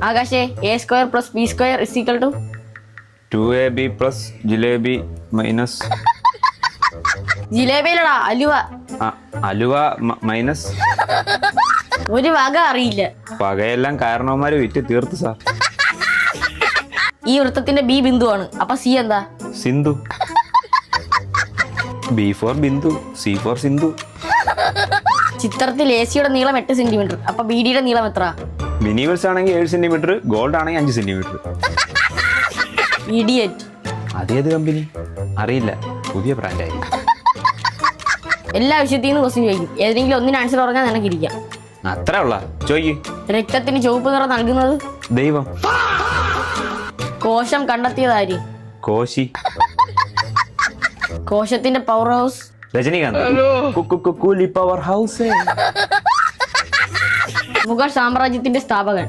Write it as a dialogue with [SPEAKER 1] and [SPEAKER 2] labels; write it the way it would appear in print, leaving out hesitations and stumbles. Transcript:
[SPEAKER 1] ആകാശേ A² + B² =
[SPEAKER 2] 2AB plus ജിലേബി minus
[SPEAKER 1] ജിലേബിയിലടാ അലുവ.
[SPEAKER 2] അലുവ മൈനസ്
[SPEAKER 1] ഒരു വക അറിയില്ല.
[SPEAKER 2] പകയെല്ലാം കാരണവന്മാര് വിറ്റ് തീർത്തു സാർ.
[SPEAKER 1] ഈ വൃത്തത്തിന്റെ B ബിന്ദുവാണ്. അപ്പൊ C എന്താ?
[SPEAKER 2] Sindhu. B for Bindu, C for Sindhu.
[SPEAKER 1] ചിത്രത്തിൽ AC-യുടെ നീളം 8 സെന്റിമീറ്റർ. അപ്പൊ BD-യുടെ നീളം എത്ര?
[SPEAKER 2] മിനിവേഴ്സ് ആണെങ്കിൽ 7 സെന്റിമീറ്റർ, ഗോൾഡ് ആണെങ്കിൽ 5 സെന്റിമീറ്റർ.
[SPEAKER 1] ഇഡിയറ്റ്.
[SPEAKER 2] അതേത് കമ്പനി അറിയില്ല, പുതിയ ബ്രാൻഡായിരിക്കും.
[SPEAKER 1] എല്ലാ വിഷയത്തിൽ നിന്ന് ക്വസ്റ്റ്യൻ ചോദിക്കും. ഏതെങ്കിലും ഒന്നിന് ആൻസർ പറഞ്ഞാൽ നിനക്കിരിക്കാം.
[SPEAKER 2] അത്ര ഉള്ള ചോയ്ക്ക്.
[SPEAKER 1] രക്തത്തിന് ചുവപ്പ് നിറം നൽകുന്നത്?
[SPEAKER 2] ദൈവം.
[SPEAKER 1] കോശം കണ്ടെത്തിയതാര്?
[SPEAKER 2] കോശി.
[SPEAKER 1] കോശത്തിന്റെ പവർ ഹൗസ്?
[SPEAKER 2] രജനീകാന്ത്. കൂലി പവർ ഹൗസ്.
[SPEAKER 1] മുഗൾ സാമ്രാജ്യത്തിന്റെ സ്ഥാപകൻ?